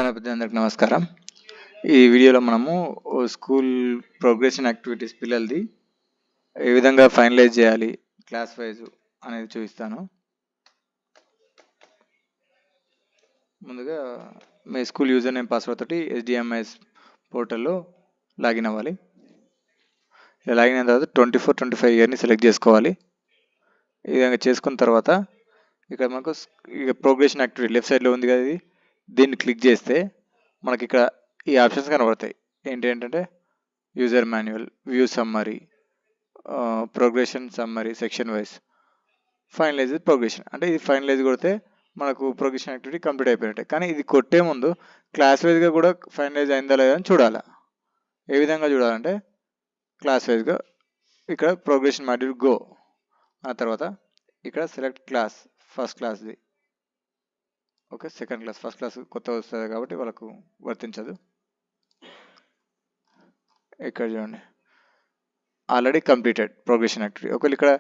ప్రధాన అతిథులందరికీ నమస్కారం. ఈ వీడియోలో మనము స్కూల్ ప్రోగ్రెషన్ యాక్టివిటీస్ పిల్లలది ఏ విధంగా ఫైనలైజ్ చేయాలి క్లాస్ వైజ్ అనేది చూపిస్తాను. ముందుగా మీ స్కూల్ యూజర్ నేమ్ పాస్వర్డ్ తోటి SDMIS పోర్టల్లో లాగిన్ అవ్వాలి. ఇలా లాగిన్ అయిన తర్వాత 24-25 ఇయర్ని సెలెక్ట్ చేసుకోవాలి. ఈ విధంగా చేసుకున్న తర్వాత ఇక్కడ మనకు ఇక ప్రోగ్రెషన్ యాక్టివిటీ లెఫ్ట్ సైడ్లో ఉంది కదా, ఇది దీన్ని క్లిక్ చేస్తే మనకి ఇక్కడ ఈ ఆప్షన్స్ కనబడతాయి. ఏంటంటే user manual, view summary, progression summary, section wise, finalize progression. అంటే ఇది ఫైనలైజ్ కొడితే మనకు ప్రోగ్రెషన్ యాక్టివిటీ కంప్లీట్ అయిపోయినట్టే. కానీ ఇది కొట్టే ముందు క్లాస్ వైజ్గా కూడా ఫైనలైజ్ అయిందా లేదా అని చూడాలి. ఏ విధంగా చూడాలంటే క్లాస్ వైజ్గా ఇక్కడ ప్రోగ్రెషన్ మాడ్యూల్ గో, ఆ తర్వాత ఇక్కడ సెలెక్ట్ క్లాస్, ఫస్ట్ క్లాస్ది okay, second class, first class కొత్త వస్తుంది కాబట్టి వాళ్ళకు వర్తించదు. ఇక్కడ చూడండి ఆల్రెడీ కంప్లీటెడ్ ప్రోగ్రెషన్ యాక్టివిటీ. ఒకవేళ ఇక్కడ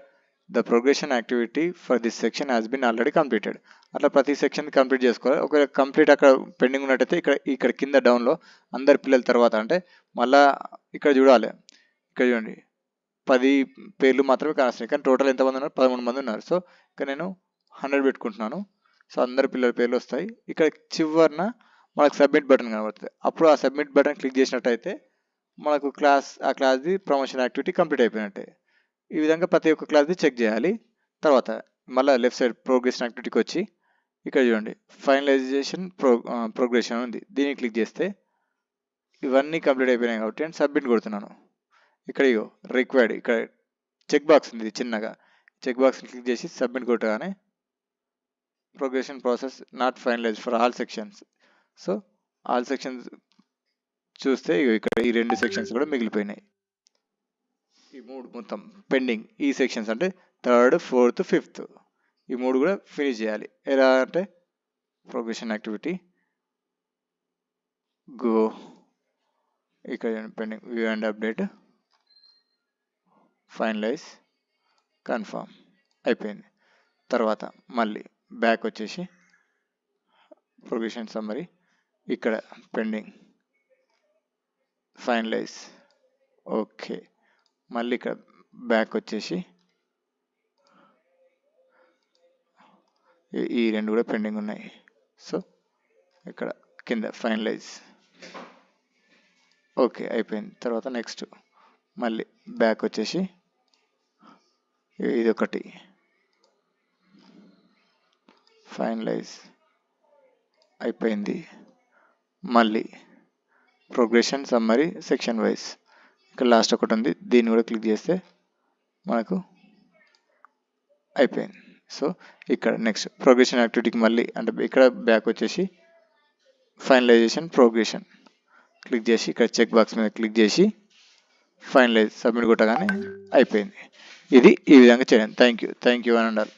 the progression activity for this section has been already completed, అట్లా ప్రతి సెక్షన్ కంప్లీట్ చేసుకోవాలి. ఒకవేళ కంప్లీట్ అక్కడ పెండింగ్ ఉన్నట్టయితే ఇక్కడ కింద డౌన్లో అందరి పిల్లల తర్వాత అంటే మళ్ళా ఇక్కడ చూడాలి. ఇక్కడ చూడండి 10 పేర్లు మాత్రమే కానొస్తున్నాయి, కానీ టోటల్ ఎంతమంది ఉన్నారు? 13 మంది ఉన్నారు. సో ఇక్కడ నేను 100 పెట్టుకుంటున్నాను. సో అందరి పిల్లల పేర్లు వస్తాయి. ఇక్కడ చివరిన మనకు సబ్మిట్ బటన్ కనబడుతుంది. అప్పుడు ఆ సబ్మిట్ బటన్ క్లిక్ చేసినట్టయితే మనకు ఆ క్లాస్ది ప్రమోషన్ యాక్టివిటీ కంప్లీట్ అయిపోయినట్టే. ఈ విధంగా ప్రతి ఒక్క క్లాస్ది చెక్ చేయాలి. తర్వాత మళ్ళీ లెఫ్ట్ సైడ్ ప్రోగ్రెషన్ యాక్టివిటీకి వచ్చి ఇక్కడ చూడండి ఫైనలైజేషన్ ప్రోగ్రెషన్ ఉంది, దీన్ని క్లిక్ చేస్తే ఇవన్నీ కంప్లీట్ అయిపోయినాయి కాబట్టి నేను సబ్మిట్ కొడుతున్నాను. ఇక్కడ ఇగో రిక్వైర్డ్, ఇక్కడ చెక్ బాక్స్ ఉంది చిన్నగా, చెక్ బాక్స్ని క్లిక్ చేసి సబ్మిట్ కొట్టగానే progression process not finalize for all sections. So all sections చూస్తే ఇక్కడ ఈ 2 సెక్షన్స్ కూడా మిగిలిపోయినాయి. ఈ 3 మొత్తం పెండింగ్, ఈ సెక్షన్స్ అంటే 3rd, 4th, 5th ఈ 3 కూడా ఫినిష్ చేయాలి. ఎలా అంటే ప్రోగ్రెషన్ యాక్టివిటీ గో, ఇక్కడ pending, view and update, finalize, confirm అయిపోయింది. తర్వాత మళ్ళీ బ్యాక్ వచ్చేసి ప్రోగ్రెషన్ సమ్మరీ, ఇక్కడ పెండింగ్, ఫైనలైజ్, ఓకే. మళ్ళీ ఇక్కడ బ్యాక్ వచ్చేసి ఈ 2 కూడా పెండింగ్ ఉన్నాయి. సో ఇక్కడ కింద ఫైనలైజ్, ఓకే అయిపోయింది. తర్వాత నెక్స్ట్ మళ్ళీ బ్యాక్ వచ్చేసి ఇది ఒకటి ఫైనలైజ్ అయిపోయింది. మళ్ళీ ప్రోగ్రెషన్ సమ్మరీ సెక్షన్ వైజ్, ఇక్కడ లాస్ట్ ఒకటి ఉంది, దీన్ని కూడా క్లిక్ చేస్తే మనకు అయిపోయింది. సో ఇక్కడ నెక్స్ట్ ప్రోగ్రెషన్ యాక్టివిటీకి మళ్ళీ అంటే ఇక్కడ బ్యాక్ వచ్చేసి ఫైనలైజేషన్ ప్రోగ్రెషన్ క్లిక్ చేసి ఇక్కడ చెక్ బాక్స్ మీద క్లిక్ చేసి ఫైనలైజ్ సబ్మిట్ కొట్టగానే అయిపోయింది. ఇది ఈ విధంగా చేయండి. థ్యాంక్ యూ అని అన్నారు.